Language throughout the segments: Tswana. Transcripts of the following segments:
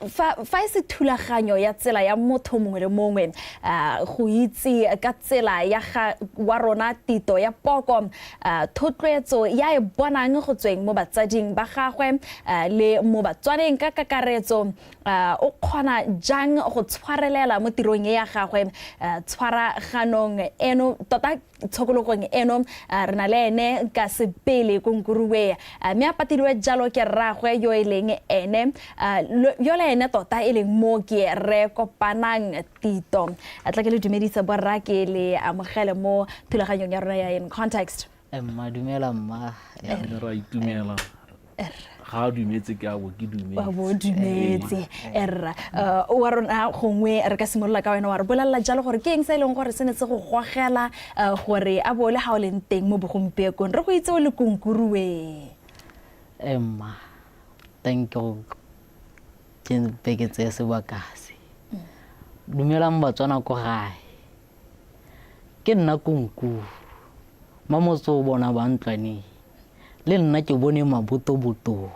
fa se thulaganyo ya tsela ya motho mongwe le mongwe go itse ka tsela ya wa rona Tito ya Poko thotloetso ya e bonang go tsweng mo batsading ba gagwe le mo batswaneng ka kakaretso o kgona jang go tshwarelela mo tirong ya gagwe tshwaraganong eno tota tshokologong eno re na le ene ka sepele konkuruwe mme a patilwe jalo ke rragwe yo eleng ene yo le ene tota e leng mo ke re kopanang Tito a tla ke le dumedisa borra ke le amogele mo thulaganyong ya rona ya In Context Emma dumela mma ya ra itumela ga dumetse ke a bo ke dumetse ba bo dumetse erra wa rona gongwe re ka simolola ka wena wa re bolalla jalo gore ke eng se ileng gore se ne se go gogela gore a bole ha o leng teng mo bogompiekong re go itse o le konkuruwe Emma thank you ke peketse se bakase dumela mbatswana ko gae ke nna konku mamotso bona ba ntlwane le nna ke bone mabotoboto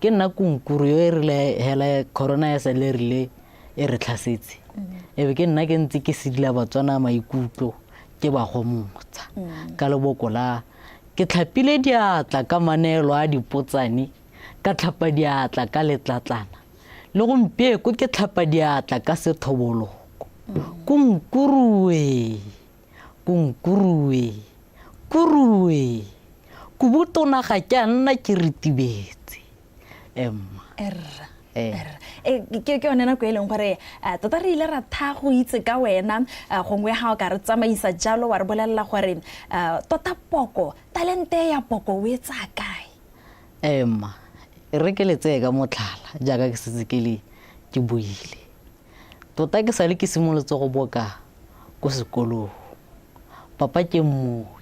ke nna konkuru yo e rile hela corona ya se le rile e re tlhasetse ebe ke nna ke ntse ke sedila batswana maikutlo ke ba go motsa ka leboko la ke tlhapile diatla ka manelo a dipotsane ka tlhapa diatla ka letlatlana le go mpieko ke tlhapa diatla ka sethoboloko konkuruwe kuruwe kubutona ga ke nna ke ritibetse Emma ke yone nako e leng gore tota re ile ra tha go itse ka wena gongwe ha o ka re tsamaisa jalo wa re bolelela gore tota Poko talente ya Poko o e tsa kae Emma re ke letse ka motlhala jaaka ke setse ke buile tota ke sale ke simolotse go boka ko sekolong papa ke mmoki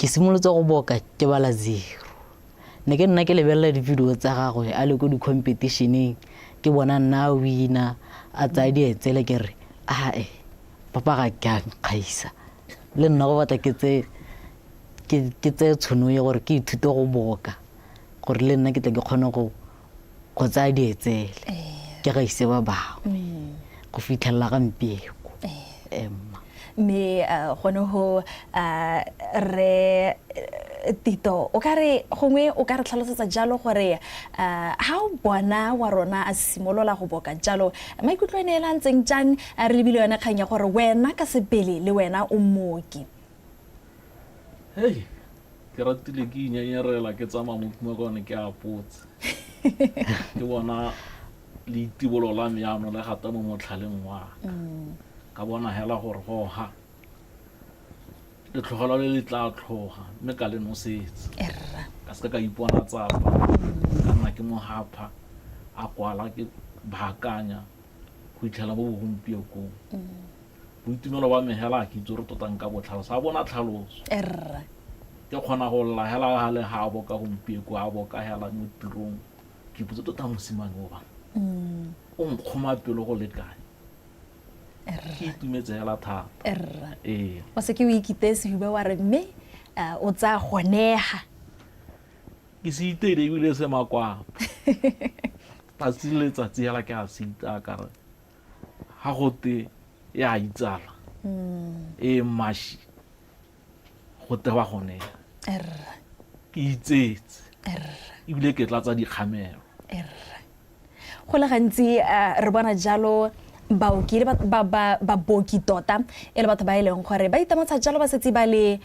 ke simolotse go boka ke bala zero ne ke nna ke lebella di-video tsa gagwe a le ko di-competitioneng ke bona nna wina a tsaya dietsele ke re papa ga ke a nkgaisa le nna go batla ke tse tshono ya gore ke ithute go boka gore le nna ke tle ke kgone go tsaya dietsele ke ga ise ba bangwe go fitlhelela gampieko me gone ho re Tito o ka re gongwe o ka re tlhalosetsa jalo gore ha o bona wa rona a simolola go boka jalo maikutlo ene la ntseng jang re lebile yona kganya gore wena ka sepele le wena o mmoki hey ke ratile ke inyanyerela ke tsama mo gone ke a potse ke bona le tibolo la meano le gata mo motlhaleng wa ka bona hela gore go ha le tlhogela le tla tlhoga mme ka le no setse ka se ka ipona tsapa ka nna ke mo hapa a kwala ke baakanya go itlhela mo bogompieko boitumelo ba me hela ke itse re tota nka botlhalo sa bona tlhaloso ke kgona go lla hela ha le ha boka gompieko a boka hela mo tirong ke botse tota mosimane o ba o nkgoma pelo go lekane ke itumetse hela thata wa se ke o ikitse hibe wa re mme o tsa gonega ke se itele ebile se makwapa patsi letsatsi hela ke a sita ka re ha gote ya itsala mashi gote wa gonega ke itsetse ebile ke tlatsa dikgamelo go le gantsi re bona jalo baoki le ba boki tota e le batho ba ileng gore ba itamatsa jalo ba setse ba le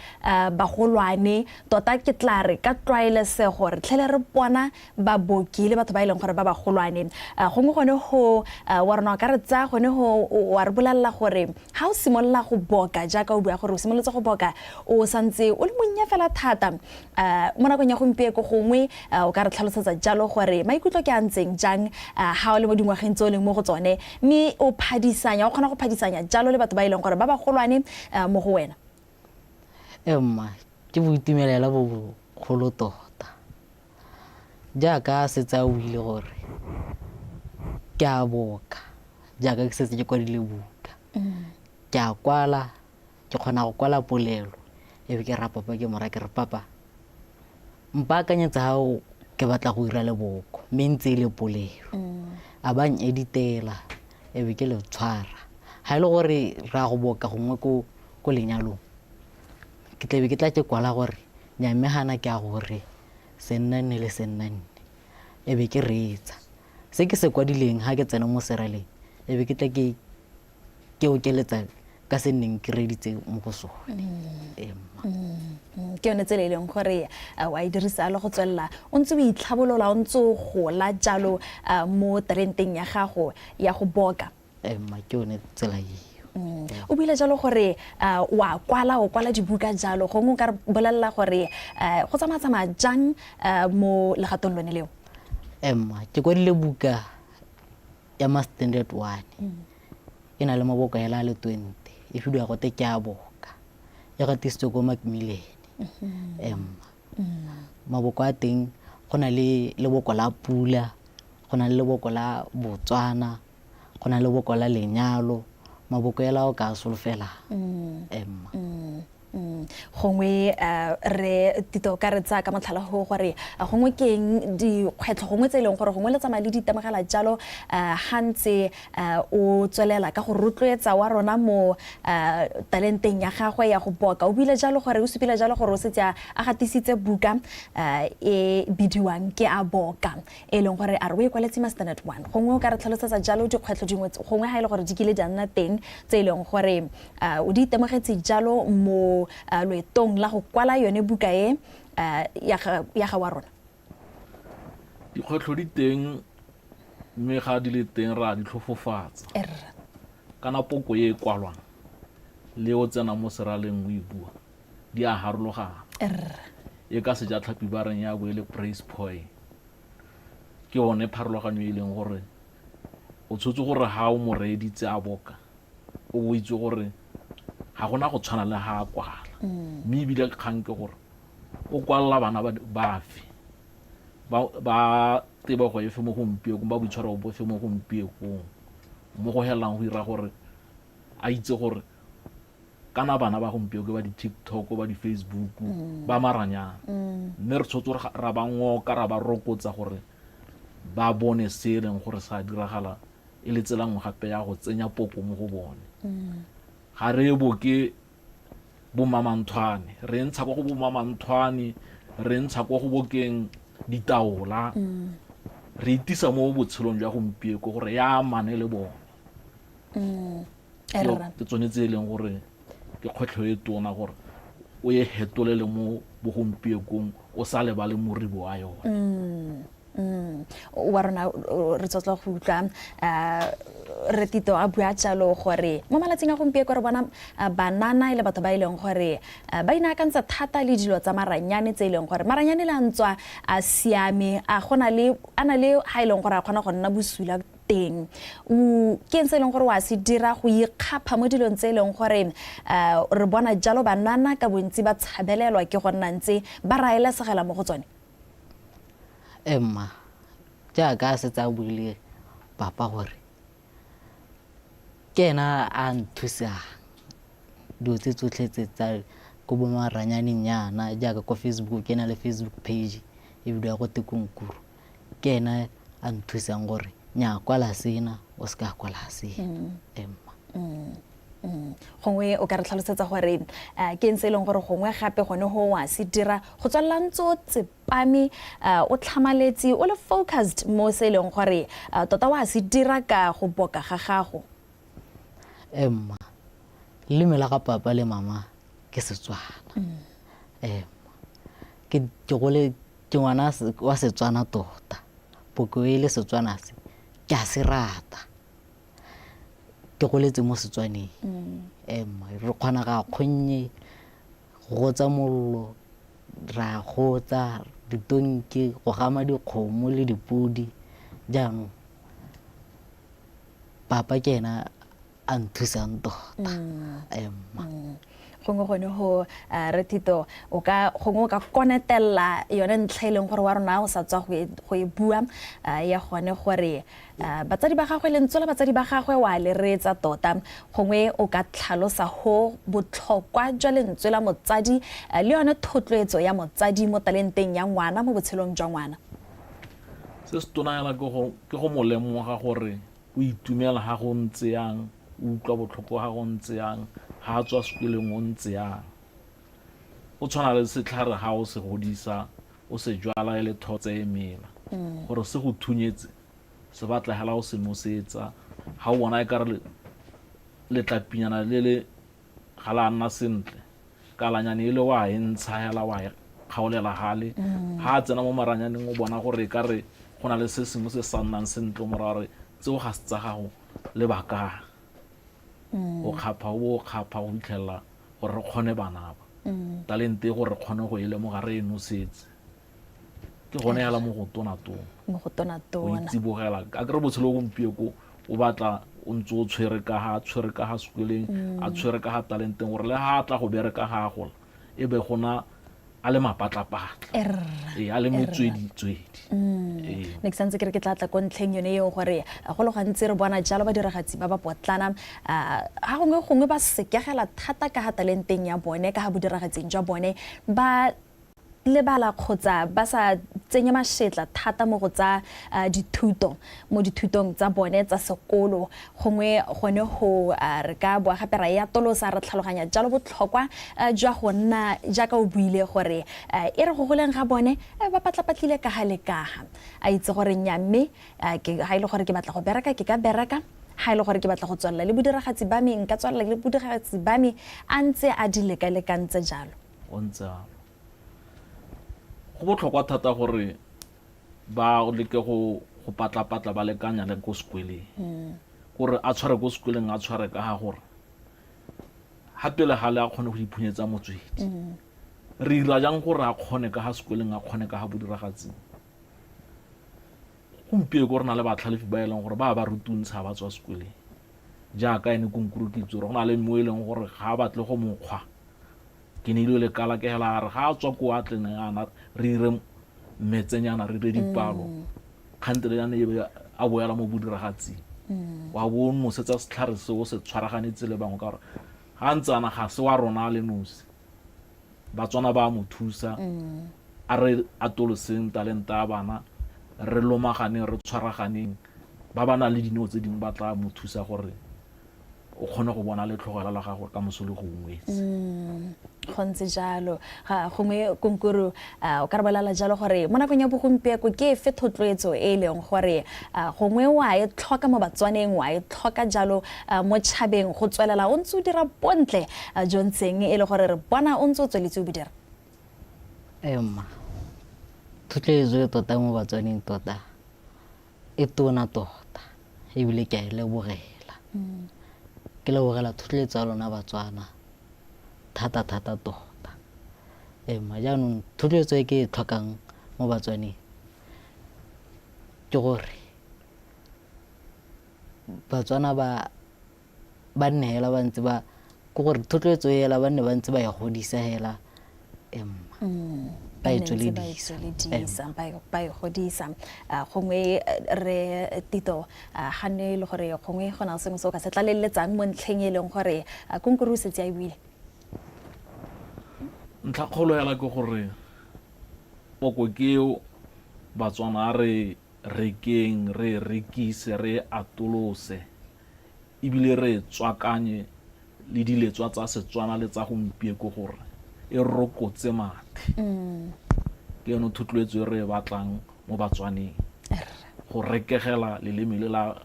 bagolwane tota ke tlare ka tlwaelese gore tlhele re bona ba boki le batho ba ileng gore ba bagolwane gongwe gone ho wa rona ka re tsa gone ho wa re bolalla gore ha o simolla go boka jaaka o bua gore o simolotse go boka o santse o le monnya fela thata mo nakong ya gompieko gongwe o ka re tlhalosetsa jalo gore maikutlo ke a ntseng jang ha o le mo dingwageng tse o leng mo go tsone mme o phadisanya o kgona go phadisanya jalo le batho ba ileng gore ba ba golwane mo go wena Emma ke boitumelela bo kgolo tota jaaka se tsa o ile gore ke a boka jaaka ke setse ke kwadile buka ke a kwala ke kgona go kwala polelo e be ke ra papa ke mora ke re papa mpaakanyetsa gao ke batla go ira leboko mme ntse e le polelo a ba editela e be ke le tshwara ga e le gore re a go boka gongwe ko lenyalong ke tlabe ke tla ke kwala gore nyamegana ke a gore sennanne le sennanne e be ke reetsa se ke se kwadileng ga ke tsena mo seraleng e be ke tla ke okeletsa ka se nneng ke reditse mo go sone ke yone tsela e leng gore wa e dirisa le go tswelela o ntse o itlhabolola o ntse o gola jalo mo talenteng ya gago ya go boka ke yone tsela eo o buile jalo gore o kwala dibuka jalo gongwe o ka re bolelela gore go tsamaya jang mo legatong lone leo ke kwadile buka ya ma standard 1 e na le maboko ya le 20 e fidiwa go te ke a boka e gatisitswe ko Macmillan maboko a teng go na le leboko la pula go na le leboko la Botswana go na le leboko la lenyalo maboko ya lao ka solofela gongwe re tito ka re tsa ka motlhalago gore gongwe ke eng dikgwetlho gongwe tse e leng gore gongwe le tsamaya le ditemagela jalo gantse o tswelela ka go rotloetsa wa rona mo talenteng ya gagwe ya go boka o buile jalo gore o supile jalo gore o setse a gatisitse buka e bidiwang ke a boka e leng gore a re o e kwaletse ma standard 1 gongwe o ka re tlhalosetsa jalo dikgwetlho dingwe gongwe ga e le gore di kile di a nna teng tse e leng gore o di itemogetse jalo mo loetong la go kwala yone buka e ya ga wa rona dikgwetlho di teng mme ga di le teng ra di tlhofofatsa kana poko e kwalwang le o tsena mo seraleng o e bua di a harologana e ka sejatlhapi ba reng ya bo e le praise point ke one pharologanyo e leng gore o tshotse gore ha o mo reeditse a boka o bo itse gore ga gona go tshwana le ha a kwala mme ebile kgang ke gore o kwalla bana bafe ba tebego efe mo gompiekong ba boitshwaro bofe mo gompiekong mo go helang go ira gore a itse gore kana bana ba gompieko ba di-TikTok ba di-Facebook ba maranyana mme re tshotse gore ra ba ngoka ra ba rokotsa gore ba bone se leng gore sa diragala e le tsela nngwe gape ya go tsenya poko mo go bone ga re boke bomamanthwane re ntsha kwa go bomamanthwane re ntsha kwa go bokeng ditaola re itisa mo botshelong jwa gompieko gore ya amane le bone ke tsone tse e leng gore ke kgwetlho e tona gore o e hetolele mo bogompiekong o sa lebale moribo wa yone wa rona re tsotla go utlwa re tito a bua jalo gore mo malatsing a gompieko re bona banana ile batho ba ile gore ba inaakantsa thata le dilo tsa maranyane tse ile gore maranyane la ntswa a siame a gona le ana le ha ile gore a kgona go nna bosula teng ke ntse leng gore wa se dira go ikgapha mo dilong tse leng gore re bona jalo banana ka bontsi ba tshabelelwa ke go nna ntse ba raela segela mo go tsone jaaka a setse a buile papa gore ke ena a nthusa dilo tse tsotlhe tse tsa ko bomaranyaneng yana jaaka ko Facebook ke na le Facebook page e bidiwa go Tekonkuru ke ena a nthusang gore nya kwala sena o se ka kwala sena gongwe o ka re tlhalosetsa gore ke ntse leng gore gongwe gape gone ho wa se dira go tswalla ntso tsepame o tlhamaletse o le focused mo se leng gore tota wa se dira ka go boka ga gago le mela ga papa le mama ke Setswana ke gole ke ngwana wa Setswana tota poko e le Setswana se ke a se rata ke goletse mo Setswaneng re kgona ga kgonnye go tsa mollo ra gotsa ditonki go gama dikgomo le dipodi jaanong papa ke ena a nthusang tota gongwe gone go re Thito gongwe o ka konetella yone ntlha e leng gore wa rona o sa tswa go e bua ya gone gore batsadi ba gagwe lentswe la batsadi ba gagwe wa le reetsa tota gongwe o ka tlhalosa go botlhokwa jwa lentswe la motsadi le yone thotloetso ya motsadi mo talenteng ya ngwana mo botshelong jwa ngwana. Se se tona hela ke go mo lemoga gore o itumela ga go ntse yang, o utlwa botlhoko ga go ntse yang, ga a tswa sekolong o ntse yang. O tshwana le setlhare ga o se godisa o se jwala e le thotse e mela gore se go thunyetse se batla hela o se nosetsa ga o bona e ka re letlapinyana le ga la nna sentle kalanyane ile wa e ntsha hela wa e kgaolela gale ga a tsena mo maranyaneng o bona gore e ka re go na le se sengwe se sa nnang sentle o mora gore tseo ga se tsa gago le baka o kgapha go fitlhelela gore re kgone bana ba talente gore re kgone go e lemoga re e nosetse ke gone hela mo go tonatona o itsibogela a kere botshelo gompieko o batla o ntse o tshwere ka ga sekoleng a tshwere ka ga talenteng gore le ga a tla go bereka ga gola e be gona a le mapatlapatla a le metsweditswedi ne ke santse ke tlatla ko ntlheng yone eo gore go le gantsi re bona jalo badiragatsi ba ba potlana ga gongwe ba sekegela thata ka ga talenteng ya bone ka ga bodiragatsing jwa bone ba lebala kgotsa ba sa tsenya mašetla thata mo go tsa dithuto mo dithutong tsa bone tsa sekolo gongwe gone go re ka boa gape ra ya tolosa re tlhaloganya jalo botlhokwa jwa go nna jaaka o buile gore e re go goleng ga bone ba patlapatlile ka ga le kaga a itse gore nya mme ga ile gore ke batla go bereka ke ka bereka ga ile gore ke batla go tswalela le bodiragatsi ba me nka tswalela le bodiragatsi ba me a ntse a di lekalekantse jalo o ntse go botlhokwa thata gore ba leke go patlapatla ba lekanya le ko sekweleng gore a tshware ko sekweleng a tshware ka ga gore gape le gale a kgone go iphunyetsa motswedi re ira jang gore a kgone ka ga sekweleng a kgone ka ga bodiragatsi gompieko gore na le batlhalefi ba e leng gore ba rutuntsha ba tswa sekweleng jaaka ene konkuru ke itse gore go na le mo e leng gore ga a batle go mokgwa ke ne ile le kala ke hela re ga tswa ko atleneng ana re ire metsenyana re re dipalo kgantele yana e a boela mo bodiragatsing wa bo nosetsa setlhare se o se tshwaraganetse le bangwe ka gore ga ntsana ga se wa rona le nosi ba tswana ba mo thusa a re atoloseng talenta a bana re lomaganeng re tshwaraganeng ba bana le dino tse dingwe ba tla mo thusa gore o kgone go bona le tlhogela la gago ka mosolo go ngwetse go ntse jalo ga gongwe konkuru o ka re bolela jalo gore mo nakong ya bogompieko ke efe thotloetso e leng gore gongwe wa e tlhoka mo batswaneng wa e tlhoka jalo mo tšhabeng go tswelela o ntse o dira bontle jo ntsheng e le gore re bona o ntse o tsweletse o bodira emma thotloetso e tota mo batswaneng tota e tona tota ebile ke a e lebogela ke lebogela thotloetso ya lona batswana thata tota emma jaanong thotloetso e ke e tlhokang mo batswaneng ke gore batswana ba nne hela ba ntse ba ke gore thotloetso e hela ba nne ba ntse ba e godisa hela emma ba e tsweledisa ba e godisa gongwe re Tito ga ne le gore gongwe go na sengwe se o ka se tlaleletsang mo ntlheng e leng gore konkuru o setse a e buile ntlha kgolo hela ke gore poko keo batswana re rekeng re rekise re atolose ebile re tswakanye le diletswa tsa Setswana le tsa gompieko gore e rokotse mathe ke yone thotloetso e re batlang mo batswaneng go rekegela leleme le la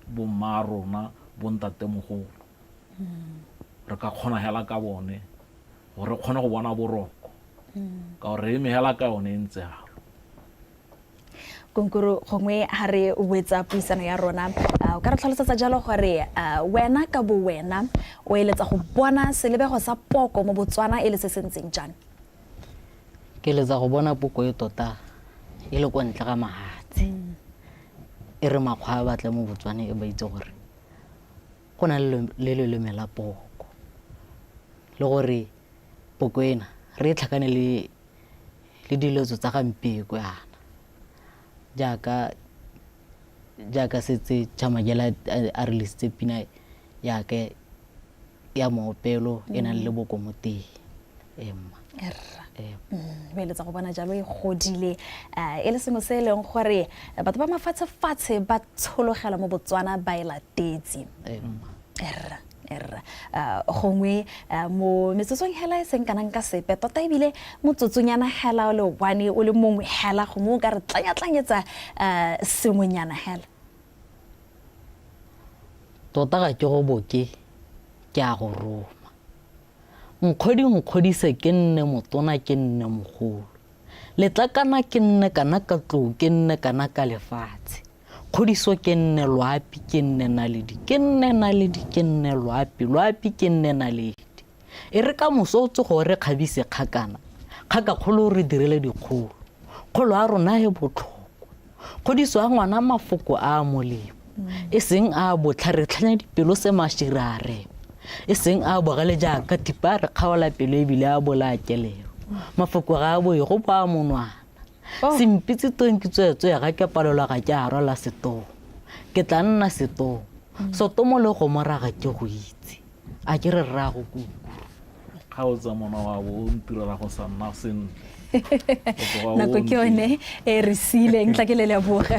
bomma rona bontatemogolo re ka kgona hela ka bone gore re kgone go bona boroko ka gore eme hela ka yone e ntse jalo konkuru gongwe ha re wetsa puisano ya rona o ka re tlhalosetsa jalo gore wena ka bo wena o eletsa go bona selebego sa poko mo Botswana e le se sentseng jang ke eletsa go bona poko e tota e le kwa ntle ga mahatsi e re makgwa a batla mo Botswana e ba itse gore go na le leleme la poko le gore poko ena re tlhakane le diletso tsa gampieko yana jaaka setse Chamagela a re lisitse pina yake ya moopelo e nang le bokomoteng emma beeletsa go bona jalo e godile e le sengwe se e leng gore batho ba mafatshe-fatshe ba tshologela mo Botswana ba e latetse gongwe mo metsotsong hela e seng kanang ka sepe tota ebile motsotsonyana hela o le one o le mongwe hela gongwe o ka re tlanya-tlanyetsa sengwenyana hela tota ga ke go boke ke a go roma nkgodise ke nne motona ke nne mogolo letlakana ke nne kana ka tlou ke nne kana ka lefatshe kgodiso ke nne loapi ke nne naledi ke nne naledi ke nne loapi ke nne naledi e re ka moso o tse gore kgabise kgakana kgaka kgolo re direle dikgolo kgolo a rona e botlhokwa kgodiso a ngwana mafoko a molemo e seng a botlhare tlhanya dipelo se mashira a reba e seng a bogale jaaka tipa re kgaola pelo ebile a bolakelelo mafoko ga a boe go ba monwana sempitse tong ke tswetswe ga ke palola ga ke a rwala setong ke tla nna setong sotomo le go moraga ke go itse a ke re rra go kuku ga o tsa mona wa bo o ntirela go sa nna sentle nako ke yone e re sileng tla ke le leboga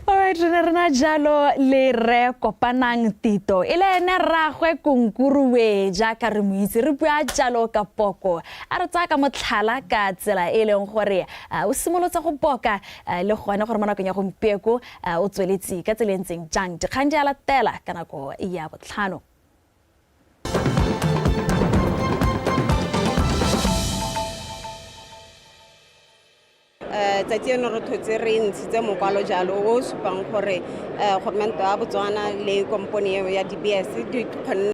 alright rena jalo le re kopanang Tito e le ene rragwe Kunkuruwe jaaka re mo itse re bua jalo ka poko a re tsaya ka motlhala ka tsela e leng gore o simolotse go boka le gone gore mo nakong ya gompieko o tsweletse ka tseleng tseng jang dikgang di a latela ka nako ya botlhano tsatsi eno re thotse re ntshitse mokwalo jalo o supang gore gormento ya Botswana le kompone ya DBS di